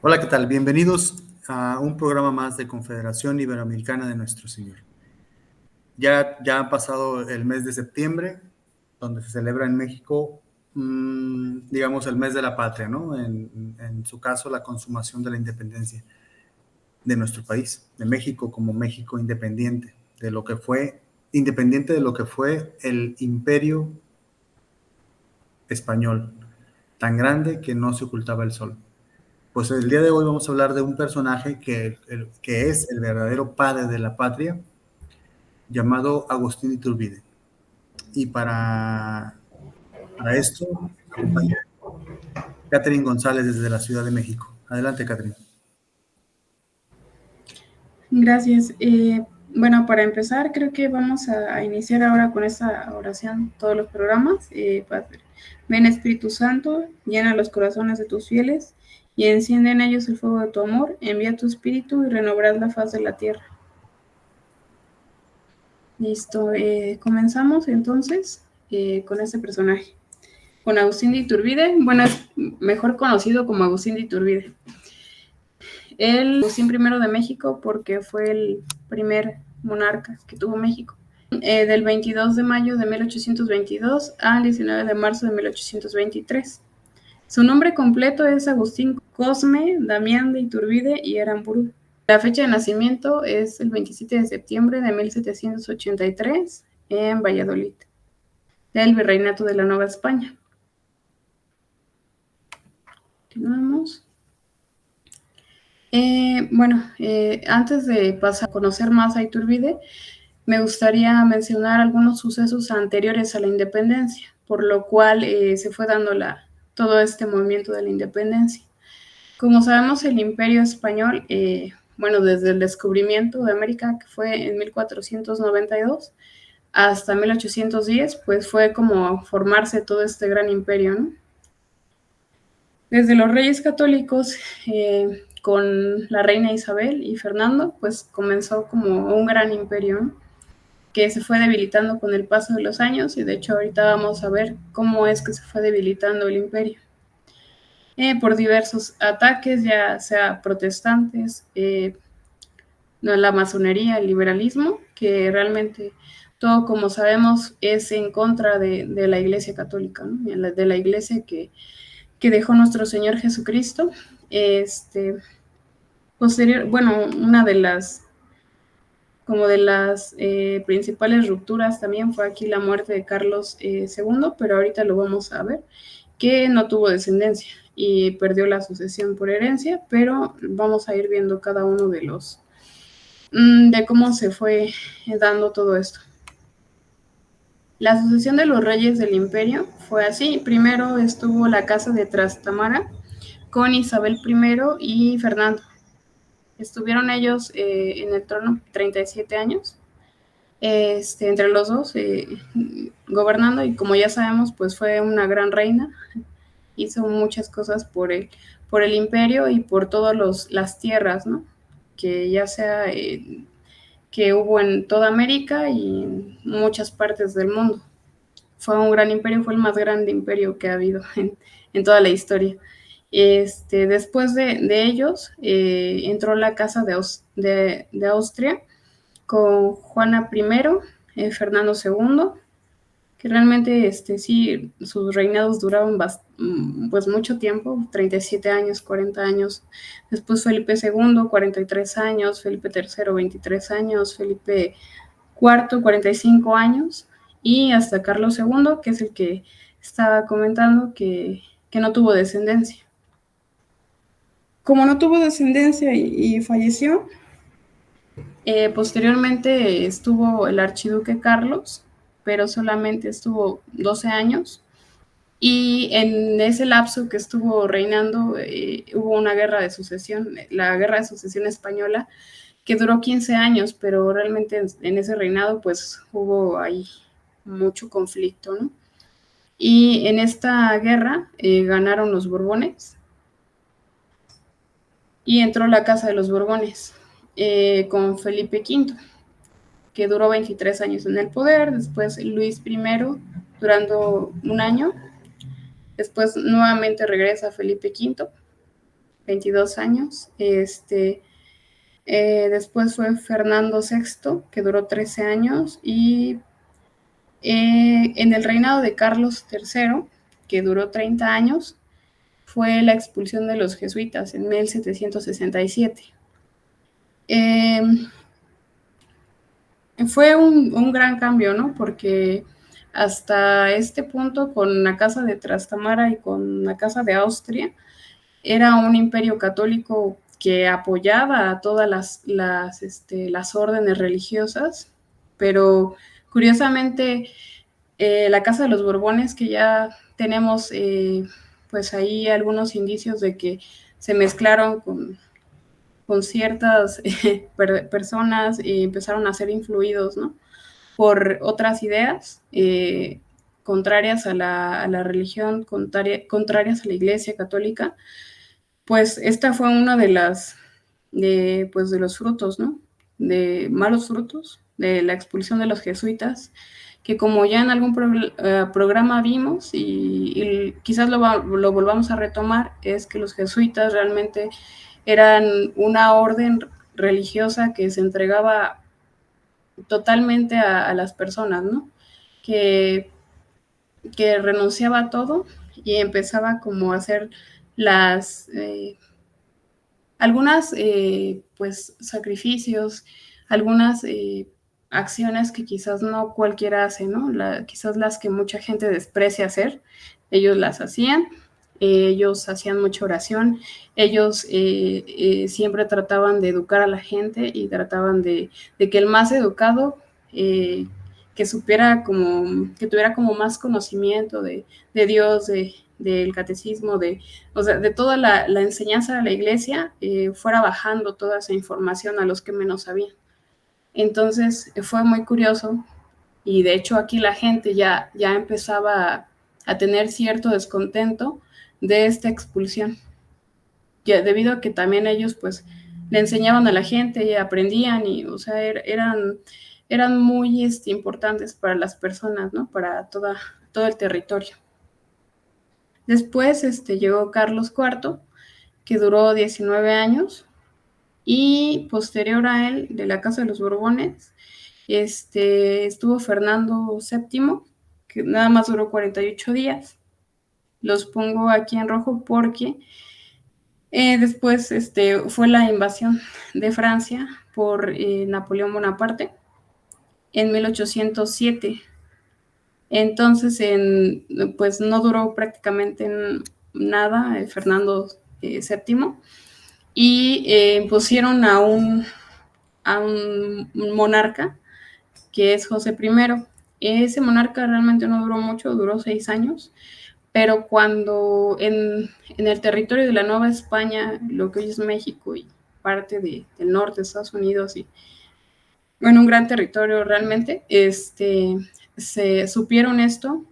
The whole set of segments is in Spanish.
Hola, ¿qué tal? Bienvenidos a un programa más de Confederación Iberoamericana de Nuestro Señor. Ya ha pasado el mes de septiembre, donde se celebra en México, digamos, el mes de la patria, ¿no? En su caso, la consumación de la independencia de nuestro país, de México como México independiente, independiente de lo que fue el imperio español, tan grande que no se ocultaba el sol. Pues el día de hoy vamos a hablar de un personaje que es el verdadero padre de la patria, llamado Agustín Iturbide. Y para esto acompaña Catherine González desde la Ciudad de México. Adelante, Catherine. Gracias. Bueno, para empezar, creo que vamos a iniciar ahora con esta oración, todos los programas. Padre, ven Espíritu Santo, llena los corazones de tus fieles y enciende en ellos el fuego de tu amor. Envía tu Espíritu y renovarás la faz de la tierra. Listo. Comenzamos entonces con este personaje, con Agustín de Iturbide. Bueno, es mejor conocido como Agustín de Iturbide. Él, Agustín I de México, porque fue el primer monarca que tuvo México. Del 22 de mayo de 1822 al 19 de marzo de 1823. Su nombre completo es Agustín Cosme Damián de Iturbide y Aramburu. La fecha de nacimiento es el 27 de septiembre de 1783 en Valladolid, del Virreinato de la Nueva España. Continuamos. Antes de pasar a conocer más a Iturbide, me gustaría mencionar algunos sucesos anteriores a la independencia, por lo cual se fue dando todo este movimiento de la independencia. Como sabemos, el Imperio Español, desde el descubrimiento de América, que fue en 1492, hasta 1810, pues fue como formarse todo este gran imperio, ¿no? Desde los Reyes Católicos, con la reina Isabel y Fernando, pues comenzó como un gran imperio, ¿no? Que se fue debilitando con el paso de los años, y de hecho ahorita vamos a ver cómo es que se fue debilitando el imperio. Por diversos ataques, ya sea protestantes, la masonería, el liberalismo, que realmente todo, como sabemos, es en contra de la Iglesia Católica, ¿no? De la Iglesia que dejó nuestro Señor Jesucristo. Una de las principales rupturas también fue aquí la muerte de Carlos II, pero ahorita lo vamos a ver, que no tuvo descendencia y perdió la sucesión por herencia, pero vamos a ir viendo cada uno de cómo se fue dando todo esto. La sucesión de los reyes del imperio fue así. Primero estuvo la casa de Trastámara con Isabel I y Fernando. Estuvieron ellos en el trono 37 años, entre los dos, gobernando, y como ya sabemos, pues fue una gran reina. Hizo muchas cosas por el imperio y por todas las tierras, ¿no? Que ya sea que hubo en toda América y en muchas partes del mundo. Fue un gran imperio, fue el más grande imperio que ha habido en toda la historia. Después de ellos entró la casa de Austria con Juana I, Fernando II, que realmente sí, sus reinados duraban pues mucho tiempo, 37 años, 40 años. Después Felipe II, 43 años, Felipe III, 23 años, Felipe IV, 45 años, y hasta Carlos II, que es el que estaba comentando que no tuvo descendencia. Como no tuvo descendencia y falleció, posteriormente estuvo el archiduque Carlos, pero solamente estuvo 12 años, y en ese lapso que estuvo reinando hubo una guerra de sucesión, la guerra de sucesión española, que duró 15 años, pero realmente en ese reinado pues hubo ahí mucho conflicto, ¿no? Y en esta guerra ganaron los Borbones y entró la Casa de los Borbones con Felipe V, que duró 23 años en el poder. Después Luis I durando un año. Después nuevamente regresa Felipe V, 22 años. Después fue Fernando VI, que duró 13 años, y en el reinado de Carlos III, que duró 30 años, fue la expulsión de los jesuitas en 1767. Fue un gran cambio, ¿no? Porque hasta este punto, con la Casa de Trastámara y con la Casa de Austria, era un imperio católico que apoyaba a todas las órdenes religiosas, pero curiosamente la Casa de los Borbones, que ya tenemos pues ahí algunos indicios de que se mezclaron con ciertas personas y empezaron a ser influidos, ¿no? Por otras ideas contrarias a la religión, contrarias a la Iglesia Católica. Pues esta fue una de los frutos, ¿no? De malos frutos de la expulsión de los jesuitas, que como ya en algún programa vimos y quizás lo volvamos a retomar, es que los jesuitas realmente eran una orden religiosa que se entregaba totalmente a las personas, ¿no? Que renunciaba a todo y empezaba como a hacer algunas pues sacrificios, algunas acciones que quizás no cualquiera hace, ¿no? Quizás las que mucha gente desprecia hacer, ellos las hacían. Ellos hacían mucha oración, ellos siempre trataban de educar a la gente y trataban de que el más educado que supiera que tuviera como más conocimiento de Dios, del catecismo, o sea, de toda la enseñanza de la iglesia, fuera bajando toda esa información a los que menos sabían. Entonces fue muy curioso y de hecho aquí la gente ya empezaba a tener cierto descontento de esta expulsión, ya, debido a que también ellos pues le enseñaban a la gente y aprendían y o sea, eran muy importantes para las personas, ¿no? Para todo el territorio. Después llegó Carlos IV, que duró 19 años, y posterior a él, de la Casa de los Borbones, estuvo Fernando VII, que nada más duró 48 días. Los pongo aquí en rojo porque después fue la invasión de Francia por Napoleón Bonaparte en 1807. Entonces, pues no duró prácticamente nada Fernando VII y pusieron a un monarca que es José I. Ese monarca realmente no duró mucho, duró 6 años, pero cuando en el territorio de la Nueva España, lo que hoy es México y parte del norte de Estados Unidos, y bueno, un gran territorio realmente, se supieron esto,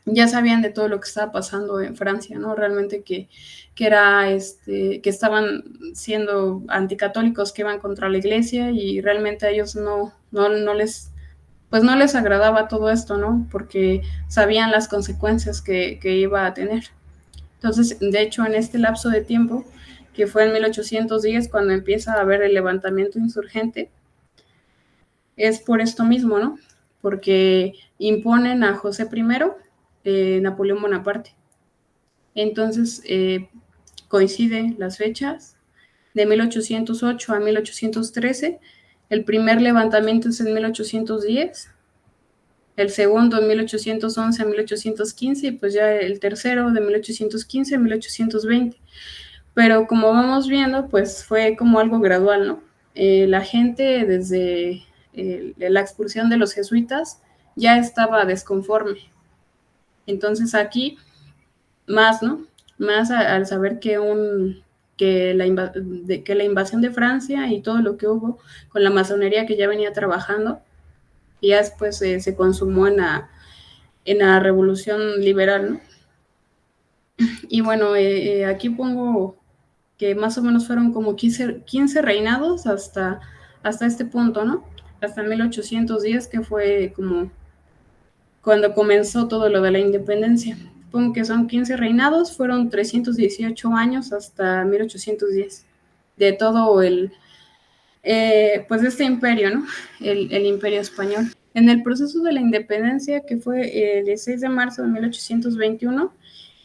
ya sabían de todo lo que estaba pasando en Francia, ¿no? Realmente que estaban siendo anticatólicos, que iban contra la iglesia y realmente a ellos no les agradaba todo esto, ¿no? Porque sabían las consecuencias que iba a tener. Entonces, de hecho, en este lapso de tiempo, que fue en 1810, cuando empieza a haber el levantamiento insurgente, es por esto mismo, ¿no? Porque imponen a José I, Napoleón Bonaparte. Entonces, coinciden las fechas de 1808 a 1813. El primer levantamiento es en 1810, el segundo en 1811 a 1815 y pues ya el tercero de 1815 a 1820. Pero como vamos viendo, pues fue como algo gradual, ¿no? La gente desde la expulsión de los jesuitas ya estaba desconforme. Entonces aquí más, ¿no? Más al saber que la invasión de Francia y todo lo que hubo con la masonería que ya venía trabajando, y ya después se consumó en la revolución liberal, ¿no? Y bueno, aquí pongo que más o menos fueron como 15 reinados hasta este punto, ¿no? Hasta 1810, que fue como cuando comenzó todo lo de la independencia. supongo que son 15 reinados, fueron 318 años hasta 1810, de todo pues este imperio, ¿no? El imperio español. En el proceso de la independencia, que fue el 16 de marzo de 1821,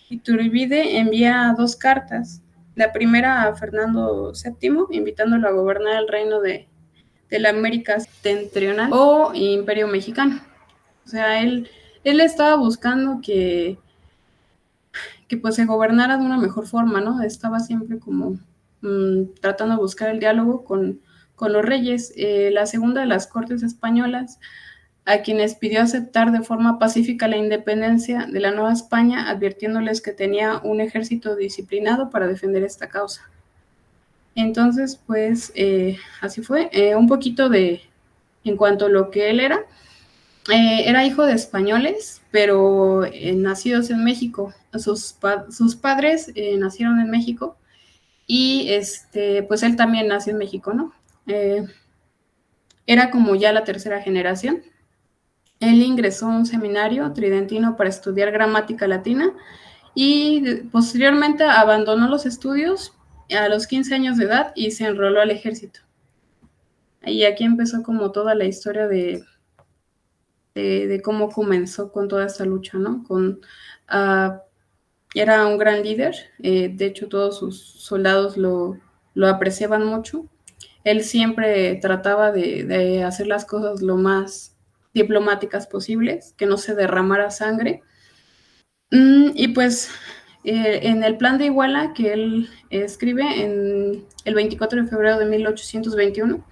Iturbide envía 2 cartas. La primera a Fernando VII, invitándolo a gobernar el reino de la América Septentrional o Imperio Mexicano. O sea, él estaba buscando que pues se gobernara de una mejor forma, ¿no? Estaba siempre como tratando de buscar el diálogo con los reyes. La segunda de las Cortes Españolas, a quienes pidió aceptar de forma pacífica la independencia de la Nueva España, advirtiéndoles que tenía un ejército disciplinado para defender esta causa. Entonces, pues, así fue. Un poquito en cuanto a lo que él era hijo de españoles, pero nacidos en México. Sus padres nacieron en México y pues él también nació en México, ¿no? Era como ya la tercera generación. Él ingresó a un seminario tridentino para estudiar gramática latina y posteriormente abandonó los estudios a los 15 años de edad y se enroló al ejército. Y aquí empezó como toda la historia de cómo comenzó con toda esta lucha, ¿no? Era un gran líder, de hecho todos sus soldados lo apreciaban mucho. Él siempre trataba de hacer las cosas lo más diplomáticas posibles, que no se derramara sangre. Y pues en el plan de Iguala que él escribe en el 24 de febrero de 1821,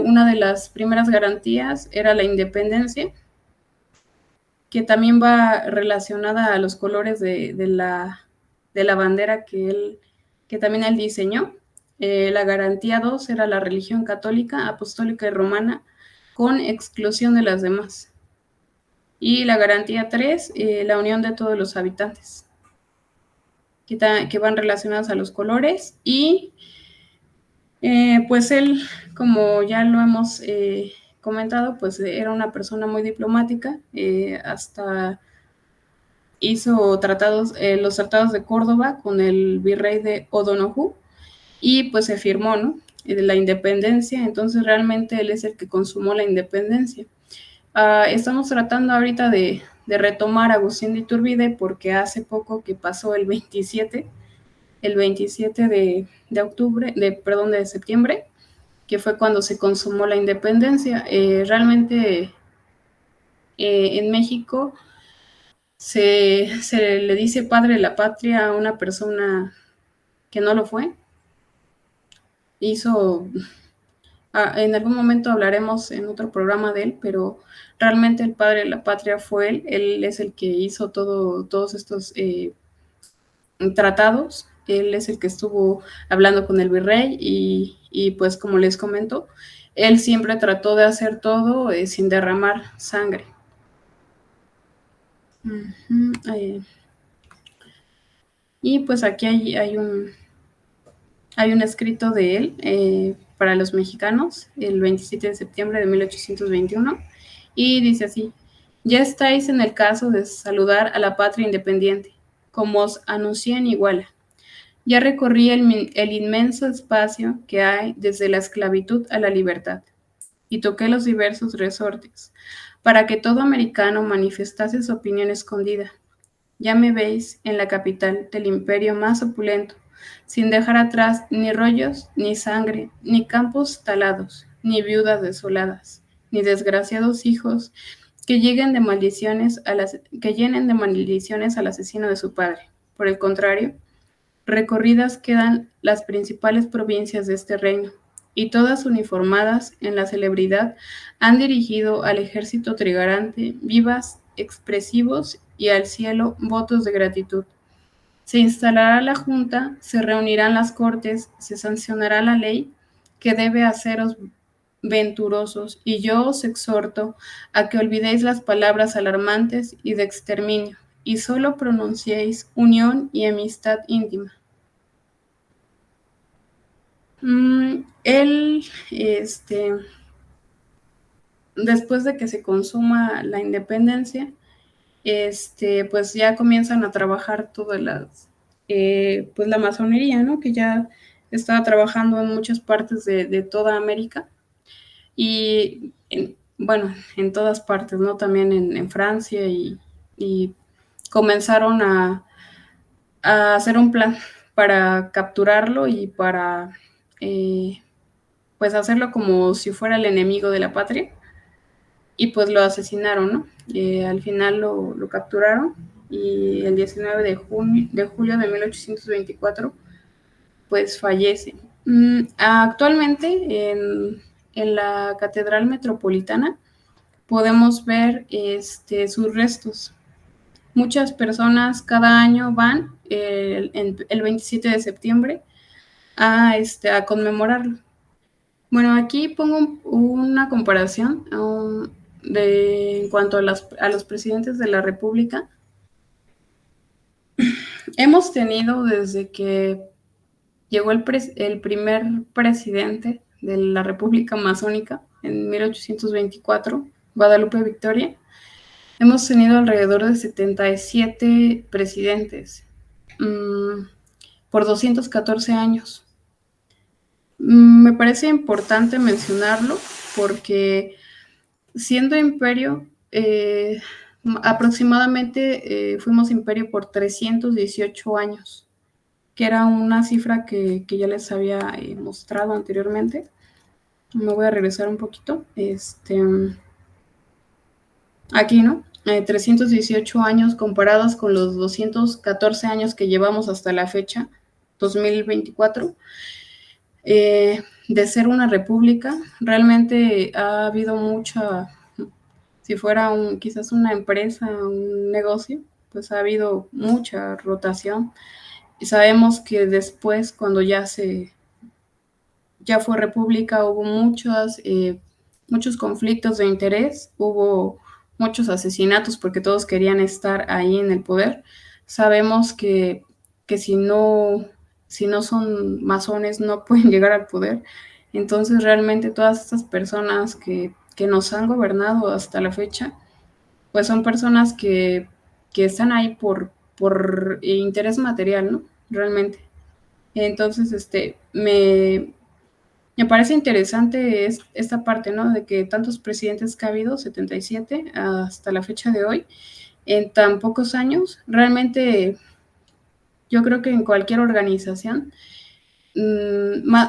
una de las primeras garantías era la independencia, que también va relacionada a los colores de la bandera que también él diseñó. La garantía 2 era la religión católica, apostólica y romana, con exclusión de las demás. Y la garantía 3, la unión de todos los habitantes, que van relacionadas a los colores. Y pues él, como ya lo hemos comentado, pues era una persona muy diplomática, hasta hizo los tratados de Córdoba con el virrey de O'Donoghue y pues se firmó, ¿no? De la independencia. Entonces realmente él es el que consumó la independencia. Estamos tratando ahorita de retomar a Agustín de Iturbide porque hace poco que pasó el 27 de septiembre, que fue cuando se consumó la independencia. Realmente en México se le dice padre de la patria a una persona que no lo fue. En algún momento hablaremos en otro programa de él, pero realmente el padre de la patria fue él es el que hizo todos estos tratados, él es el que estuvo hablando con el virrey y pues como les comento, él siempre trató de hacer todo sin derramar sangre. Y pues aquí hay un escrito de él para los mexicanos, el 27 de septiembre de 1821, y dice así: ya estáis en el caso de saludar a la patria independiente, como os anuncié en Iguala. Ya recorrí el inmenso espacio que hay desde la esclavitud a la libertad, y toqué los diversos resortes, para que todo americano manifestase su opinión escondida. Ya me veis en la capital del imperio más opulento, sin dejar atrás ni rollos, ni sangre, ni campos talados, ni viudas desoladas, ni desgraciados hijos que llenen de maldiciones al asesino de su padre. Por el contrario, recorridas quedan las principales provincias de este reino, y todas uniformadas en la celebridad han dirigido al ejército trigarante vivas, expresivos y al cielo votos de gratitud. Se instalará la Junta, se reunirán las Cortes, se sancionará la ley que debe haceros venturosos, y yo os exhorto a que olvidéis las palabras alarmantes y de exterminio, y solo pronunciéis unión y amistad íntima. Él, después de que se consuma la independencia, pues ya comienzan a trabajar todas pues la masonería, ¿no? Que ya estaba trabajando en muchas partes de toda América y, bueno, en todas partes, ¿no? También en Francia y comenzaron a hacer un plan para capturarlo y para, pues, hacerlo como si fuera el enemigo de la patria. Y pues lo asesinaron, ¿no? Al final lo capturaron y el 19 de julio de 1824 pues fallece. Actualmente en la Catedral Metropolitana podemos ver sus restos. Muchas personas cada año van el 27 de septiembre a conmemorarlo. Bueno, aquí pongo una comparación en cuanto a los presidentes de la República. Hemos tenido desde que llegó el primer presidente de la República Masónica en 1824, Guadalupe Victoria, hemos tenido alrededor de 77 presidentes por 214 años. Me parece importante mencionarlo porque siendo imperio, aproximadamente fuimos imperio por 318 años, que era una cifra que ya les había mostrado anteriormente. Me voy a regresar un poquito. Aquí, ¿no? 318 años comparados con los 214 años que llevamos hasta la fecha, 2024. De ser una república, realmente ha habido mucha, si fuera quizás una empresa, un negocio, pues ha habido mucha rotación. Y sabemos que después, cuando ya fue república, hubo muchos conflictos de interés, hubo muchos asesinatos porque todos querían estar ahí en el poder. Sabemos que si no son masones no pueden llegar al poder. Entonces realmente todas estas personas que nos han gobernado hasta la fecha, pues son personas que están ahí por interés material, ¿no? Realmente. Entonces, me parece interesante esta parte, ¿no? De que tantos presidentes que ha habido, 77 hasta la fecha de hoy, en tan pocos años, realmente yo creo que en cualquier organización,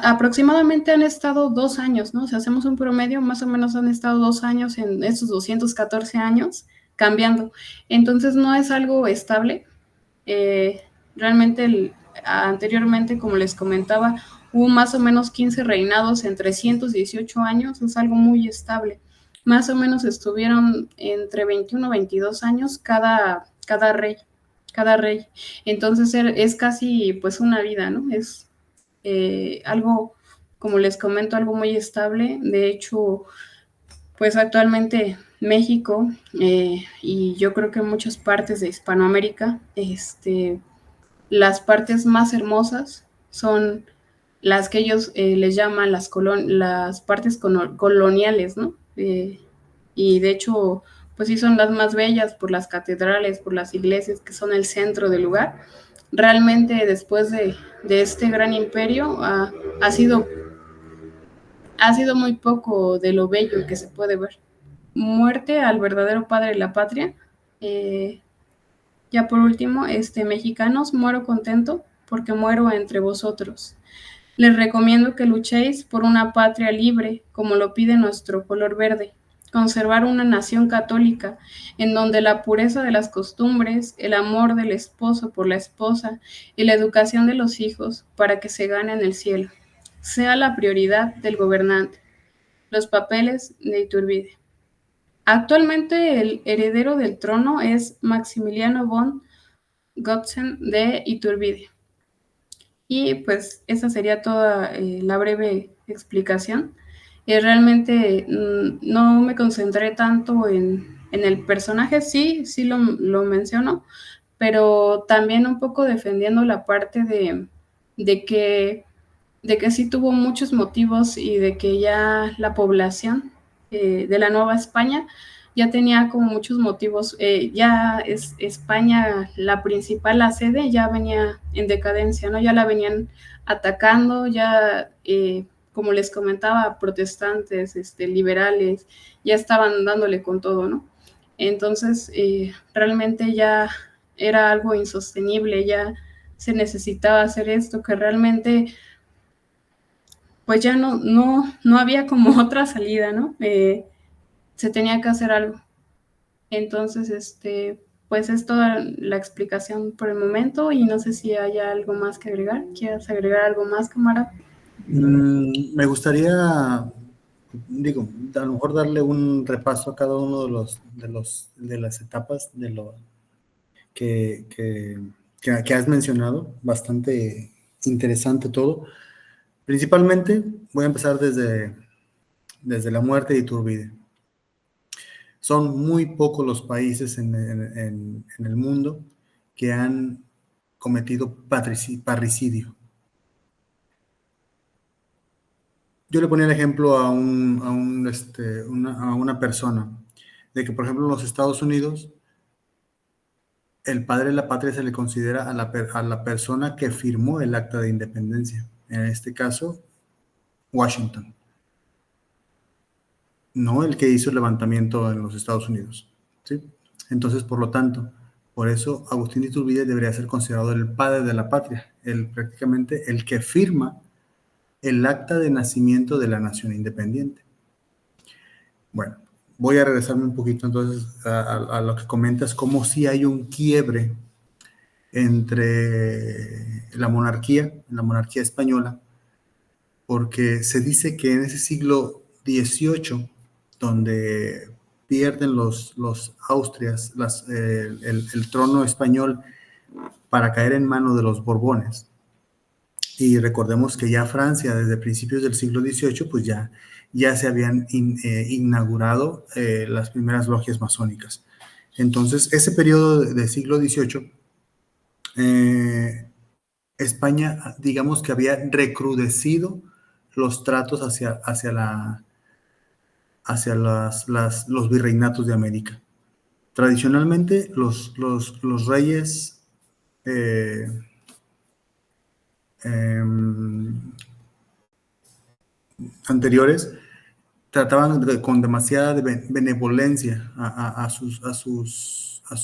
aproximadamente han estado 2 años, ¿no? Si hacemos un promedio, más o menos han estado 2 años en esos 214 años cambiando. Entonces no es algo estable. Realmente anteriormente, como les comentaba, hubo más o menos 15 reinados en 318 años, es algo muy estable. Más o menos estuvieron entre 21 y 22 años cada rey. Entonces es casi pues una vida, ¿no? Es algo, como les comento, algo muy estable. De hecho, pues actualmente México y yo creo que muchas partes de Hispanoamérica, las partes más hermosas son las que ellos les llaman las partes coloniales, ¿no? Y de hecho, pues sí son las más bellas por las catedrales, por las iglesias que son el centro del lugar. Realmente después de este gran imperio ha sido muy poco de lo bello que se puede ver. Muerte al verdadero padre de la patria. Ya por último, mexicanos, muero contento porque muero entre vosotros. Les recomiendo que luchéis por una patria libre, como lo pide nuestro color verde. Conservar una nación católica, en donde la pureza de las costumbres, el amor del esposo por la esposa y la educación de los hijos para que se ganen el cielo, sea la prioridad del gobernante. Los papeles de Iturbide. Actualmente el heredero del trono es Maximiliano von Gotzen de Iturbide. Y pues esa sería toda la breve explicación. Realmente no me concentré tanto en el personaje, sí lo menciono, pero también un poco defendiendo la parte de que sí tuvo muchos motivos y de que ya la población de la Nueva España ya tenía como muchos motivos. Ya es España, la principal, la sede, ya venía en decadencia, ¿no? Ya la venían atacando, ya, como les comentaba, protestantes, liberales, ya estaban dándole con todo, ¿no? Entonces, realmente ya era algo insostenible, ya se necesitaba hacer esto, que realmente pues ya no había como otra salida, ¿no? Se tenía que hacer algo. Entonces, pues es toda la explicación por el momento y no sé si haya algo más que agregar. ¿Quieres agregar algo más, camarada? Me gustaría, digo, a lo mejor darle un repaso a cada uno de las etapas de lo que, que, que has mencionado, bastante interesante todo. Principalmente voy a empezar desde la muerte de Iturbide. Son muy pocos los países en el mundo que han cometido parricidio. Yo le ponía el ejemplo a una persona, de que, por ejemplo, en los Estados Unidos, el padre de la patria se le considera a la persona que firmó el acta de independencia. En este caso, Washington, no el que hizo el levantamiento en los Estados Unidos, ¿sí? Entonces, por lo tanto, por eso Agustín de Iturbide debería ser considerado el padre de la patria, prácticamente el que firma el acta de nacimiento de la nación independiente. Bueno, voy a regresarme un poquito entonces a lo que comentas, como si hay un quiebre entre la monarquía española, porque se dice que en ese siglo XVIII, donde pierden los Austrias el trono español para caer en manos de los Borbones, y recordemos que ya Francia, desde principios del siglo XVIII, pues ya se habían inaugurado las primeras logias masónicas. Entonces, ese periodo de siglo XVIII, España, digamos que había recrudecido los tratos hacia los virreinatos de América. Tradicionalmente, los reyes anteriores trataban con demasiada benevolencia a sus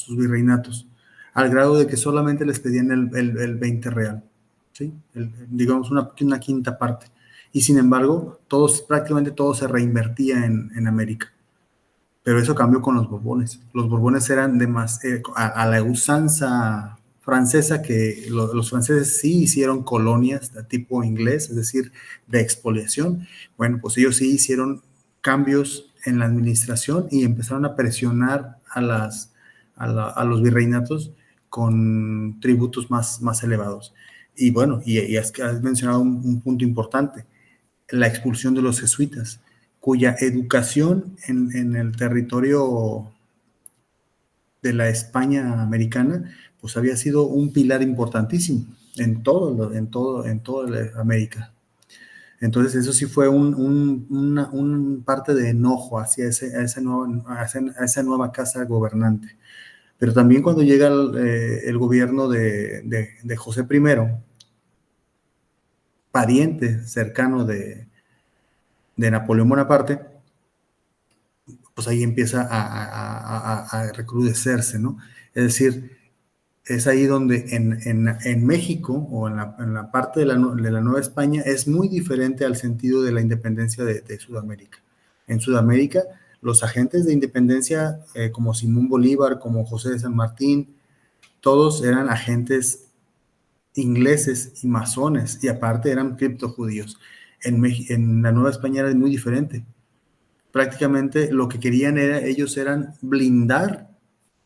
virreinatos, al grado de que solamente les pedían el 20 real, ¿sí? Digamos una quinta parte. Y sin embargo, prácticamente todo se reinvertía en América. Pero eso cambió con los Borbones. Los Borbones eran a la usanza francesa, que los franceses sí hicieron colonias de tipo inglés, es decir, de expoliación. Bueno, pues ellos sí hicieron cambios en la administración y empezaron a presionar a los virreinatos con tributos más elevados. Y bueno, y has mencionado un punto importante, la expulsión de los jesuitas, cuya educación en el territorio de la España americana, pues había sido un pilar importantísimo en toda América. Entonces eso sí fue un parte de enojo hacia esa nueva casa gobernante. Pero también cuando llega el gobierno de José I, pariente cercano de Napoleón Bonaparte, pues ahí empieza a recrudecerse, ¿no? Es decir, es ahí donde en México o en la parte de la Nueva España es muy diferente al sentido de la independencia de Sudamérica. En Sudamérica, los agentes de independencia, como Simón Bolívar, como José de San Martín, todos eran agentes ingleses y masones, y aparte eran criptojudíos. En la Nueva España era muy diferente. Prácticamente lo que querían ellos eran blindar,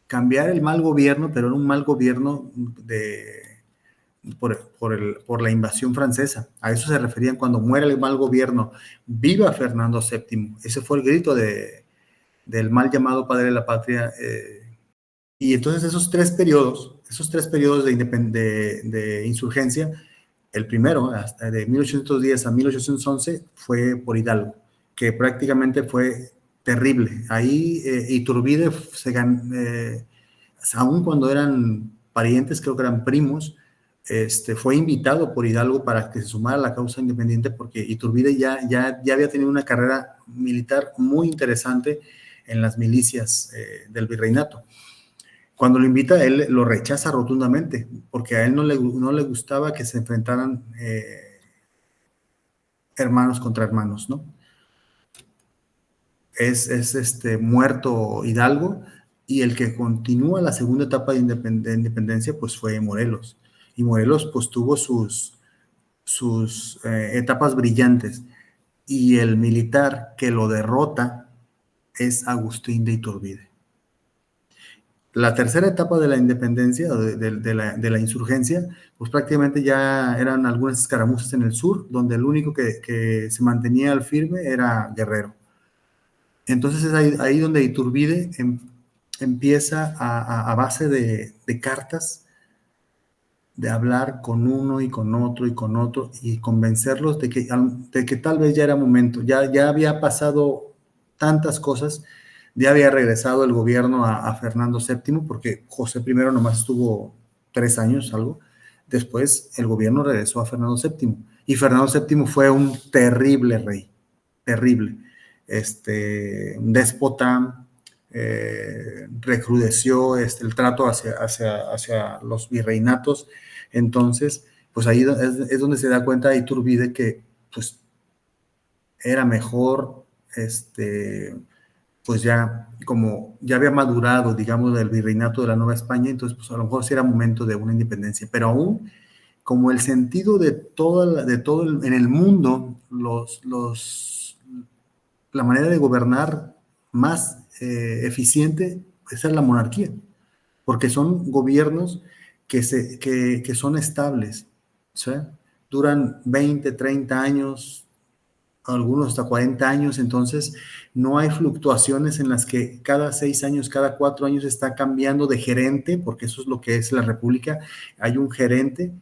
cambiar el mal gobierno, pero era un mal gobierno por la invasión francesa. A eso se referían cuando muere el mal gobierno. ¡Viva Fernando VII! Ese fue el grito del mal llamado padre de la patria. Y entonces esos tres periodos de insurgencia, el primero, de 1810 a 1811, fue por Hidalgo, que prácticamente fue terrible. Ahí Iturbide aun cuando eran parientes, creo que eran primos, fue invitado por Hidalgo para que se sumara a la causa independiente, porque Iturbide ya había tenido una carrera militar muy interesante en las milicias del virreinato. Cuando lo invita, él lo rechaza rotundamente, porque a él no le gustaba que se enfrentaran hermanos contra hermanos, ¿no? Es muerto Hidalgo, y el que continúa la segunda etapa de independencia pues fue Morelos, y Morelos pues tuvo sus etapas brillantes, y el militar que lo derrota es Agustín de Iturbide. La tercera etapa de la independencia, de la insurgencia, pues prácticamente ya eran algunas escaramuzas en el sur, donde el único que se mantenía al firme era Guerrero. Entonces es ahí donde Iturbide empieza a base de cartas, de hablar con uno y con otro y con otro, y convencerlos de que tal vez ya era momento, ya había pasado tantas cosas, ya había regresado el gobierno a Fernando VII, porque José I nomás estuvo 3 años, algo. Después el gobierno regresó a Fernando VII, y Fernando VII fue un terrible rey, terrible. Un déspota, recrudeció el trato hacia los virreinatos. Entonces, pues ahí es donde se da cuenta Iturbide que pues era mejor, pues ya como ya había madurado, digamos, del virreinato de la Nueva España, entonces pues a lo mejor sí era momento de una independencia, pero aún como el sentido de todo en el mundo, la manera de gobernar más eficiente es la monarquía, porque son gobiernos que son estables, ¿sí? Duran 20, 30 años, algunos hasta 40 años, entonces no hay fluctuaciones en las que cada 6 años, cada 4 años está cambiando de gerente, porque eso es lo que es la república. Hay un gerente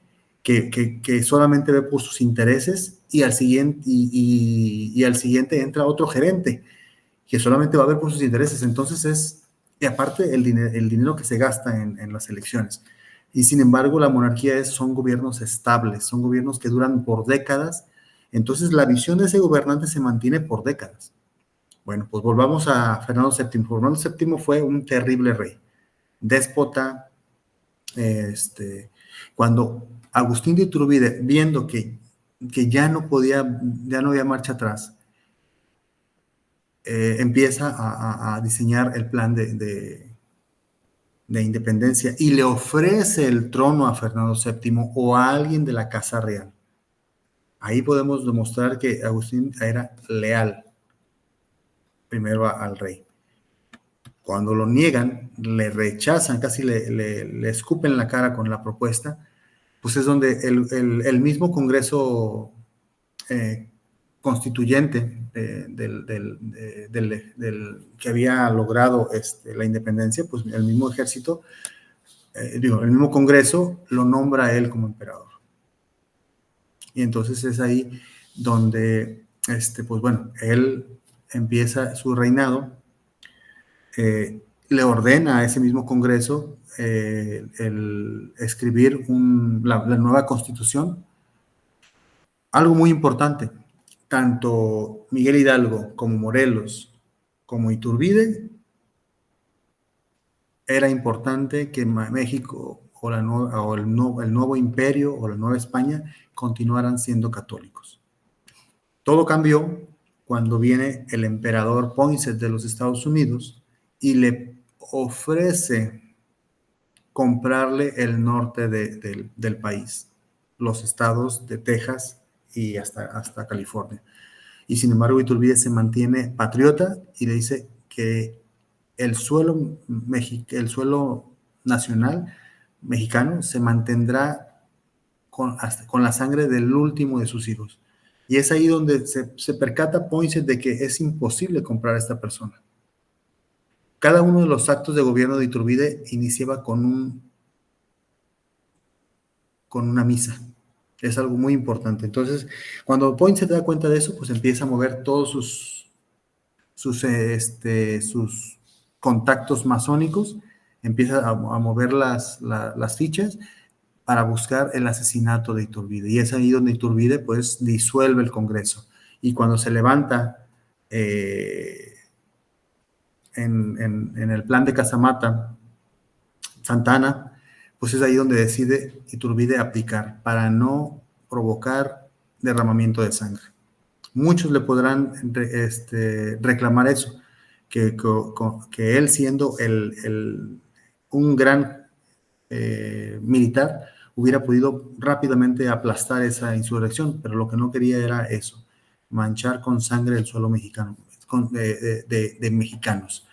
que solamente ve por sus intereses, y al siguiente entra otro gerente que solamente va a ver por sus intereses. Entonces y aparte el dinero que se gasta en las elecciones. Y sin embargo, la monarquía son gobiernos estables, son gobiernos que duran por décadas. Entonces la visión de ese gobernante se mantiene por décadas. Bueno, pues volvamos a Fernando VII. Fernando VII fue un terrible rey, déspota. Cuando Agustín de Iturbide, viendo que ya no había marcha atrás, empieza a diseñar el plan de independencia, y le ofrece el trono a Fernando VII o a alguien de la Casa Real. Ahí podemos demostrar que Agustín era leal primero al rey. Cuando lo niegan, le rechazan, casi le escupen la cara con la propuesta, pues es donde el mismo Congreso constituyente del que había logrado la independencia, pues el mismo ejército, el mismo Congreso lo nombra a él como emperador. Y entonces es ahí donde, pues bueno, él empieza su reinado, le ordena a ese mismo Congreso el escribir la nueva Constitución. Algo muy importante, tanto Miguel Hidalgo como Morelos como Iturbide, era importante que México o el nuevo imperio o la nueva España continuaran siendo católicos. Todo cambió cuando viene el emperador Poinsett de los Estados Unidos y le ofrece comprarle el norte del país, los estados de Texas y hasta California. Y sin embargo, Iturbide se mantiene patriota y le dice que el suelo nacional mexicano se mantendrá con la sangre del último de sus hijos. Y es ahí donde se percata Poinsett de que es imposible comprar a esta persona. Cada uno de los actos de gobierno de Iturbide iniciaba con una misa. Es algo muy importante. Entonces, cuando Poinsett se da cuenta de eso, pues empieza a mover todos sus contactos masónicos, empieza a mover las fichas para buscar el asesinato de Iturbide. Y es ahí donde Iturbide pues disuelve el Congreso. Y cuando se levanta en el plan de Casamata, Santana, pues es ahí donde decide Iturbide abdicar para no provocar derramamiento de sangre. Muchos le podrán reclamar eso, que él siendo un gran militar hubiera podido rápidamente aplastar esa insurrección, pero lo que no quería era eso, manchar con sangre el suelo mexicano, de mexicanos.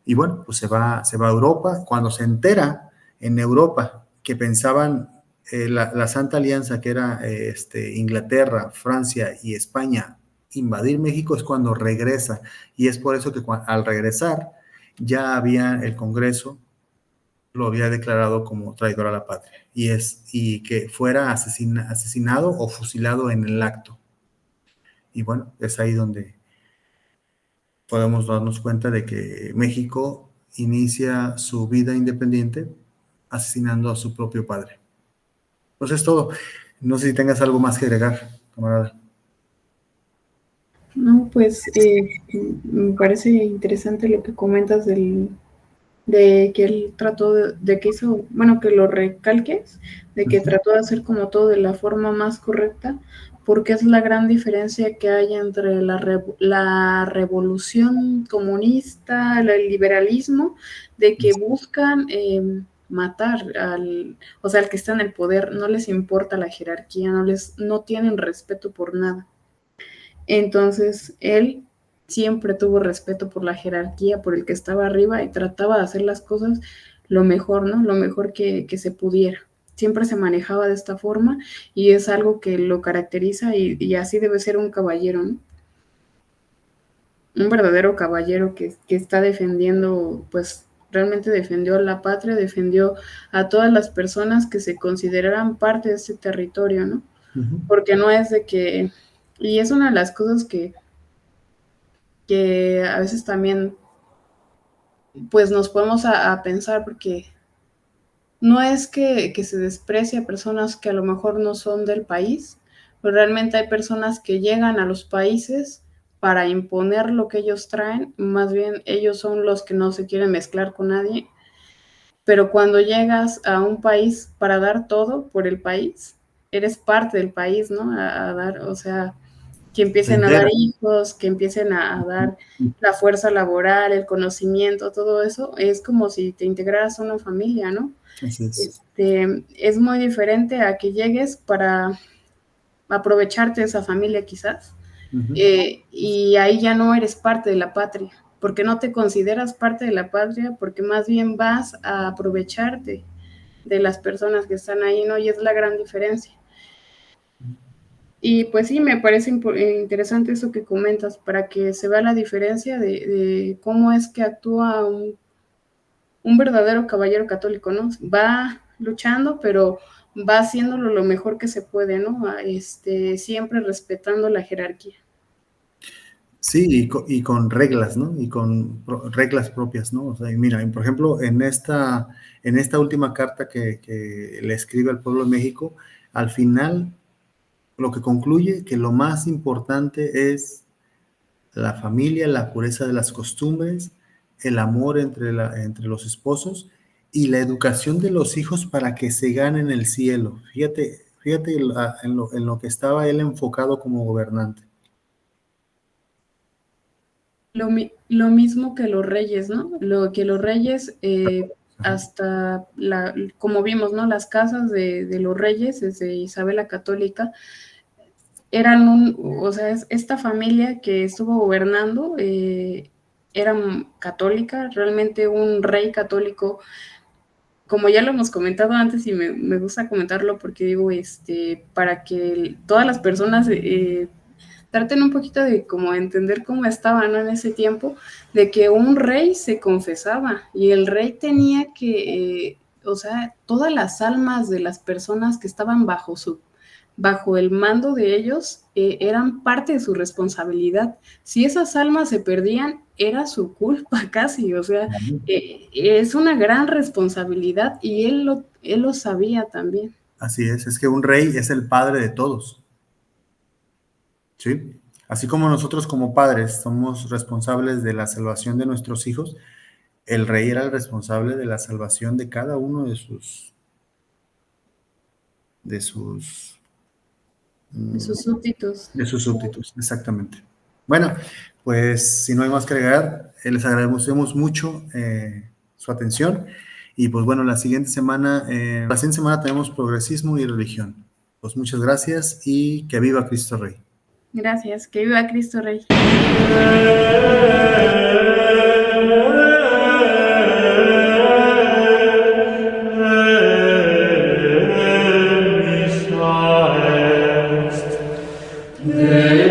Y bueno, pues se va a Europa. Cuando se entera en Europa que pensaban la Santa Alianza, que era Inglaterra, Francia y España, invadir México, es cuando regresa. Y es por eso que al regresar ya había el Congreso lo había declarado como traidor a la patria y que fuera asesinado o fusilado en el acto. Y bueno, es ahí donde podemos darnos cuenta de que México inicia su vida independiente asesinando a su propio padre. Pues es todo. No sé si tengas algo más que agregar, camarada. No, pues me parece interesante lo que comentas de que él trató de que hizo, bueno, que lo recalques, de que trató de hacer como todo de la forma más correcta, porque es la gran diferencia que hay entre la revolución comunista, el liberalismo, de que buscan matar o sea, al que está en el poder, no les importa la jerarquía, no tienen respeto por nada. Entonces, él siempre tuvo respeto por la jerarquía, por el que estaba arriba y trataba de hacer las cosas lo mejor, ¿no? Lo mejor que se pudiera. Siempre se manejaba de esta forma y es algo que lo caracteriza y así debe ser un caballero, ¿no? Un verdadero caballero que está defendiendo, pues realmente defendió a la patria, defendió a todas las personas que se consideraran parte de este territorio, ¿no? Porque no es de que, y es una de las cosas que a veces también pues nos podemos a pensar, porque no es que se desprecie a personas que a lo mejor no son del país, pero realmente hay personas que llegan a los países para imponer lo que ellos traen, más bien ellos son los que no se quieren mezclar con nadie, pero cuando llegas a un país para dar todo por el país, eres parte del país, ¿no? A dar, o sea, que empiecen a dar hijos, que empiecen a dar la fuerza laboral, el conocimiento, todo eso, es como si te integraras a una familia, ¿no? Así es. Es muy diferente a que llegues para aprovecharte de esa familia quizás, y ahí ya no eres parte de la patria, porque no te consideras parte de la patria, porque más bien vas a aprovecharte de las personas que están ahí, ¿no? Y es la gran diferencia. Y pues sí, me parece interesante eso que comentas, para que se vea la diferencia de cómo es que actúa un verdadero caballero católico, ¿no? Va luchando, pero va haciéndolo lo mejor que se puede, ¿no? Siempre respetando la jerarquía. Sí, y con reglas, ¿no? Y con reglas propias, ¿no? O sea, mira, por ejemplo, en esta última carta que le escribe al pueblo de México, al final lo que concluye que lo más importante es la familia, la pureza de las costumbres, el amor entre los esposos y la educación de los hijos para que se ganen el cielo. Fíjate en lo que estaba él enfocado como gobernante. Lo mismo que los reyes, ¿no? Lo que los reyes, hasta como vimos, ¿no? Las casas de los reyes, desde Isabel la Católica, eran o sea, esta familia que estuvo gobernando, era católica, realmente un rey católico, como ya lo hemos comentado antes y me gusta comentarlo porque digo, para que todas las personas traten un poquito de como entender cómo estaban, ¿no? En ese tiempo, de que un rey se confesaba y el rey tenía que, o sea, todas las almas de las personas que estaban bajo el mando de ellos, eran parte de su responsabilidad. Si esas almas se perdían, era su culpa casi, o sea, es una gran responsabilidad y él lo sabía también. Así es que un rey es el padre de todos, ¿sí? Así como nosotros como padres somos responsables de la salvación de nuestros hijos, el rey era el responsable de la salvación de cada uno de sus, De sus súbditos. de sus súbditos, exactamente. Bueno, pues si no hay más que agregar, les agradecemos mucho su atención y pues bueno, la siguiente semana tenemos progresismo y religión. Pues muchas gracias y que viva Cristo Rey. Gracias, que viva Cristo Rey. Yeah.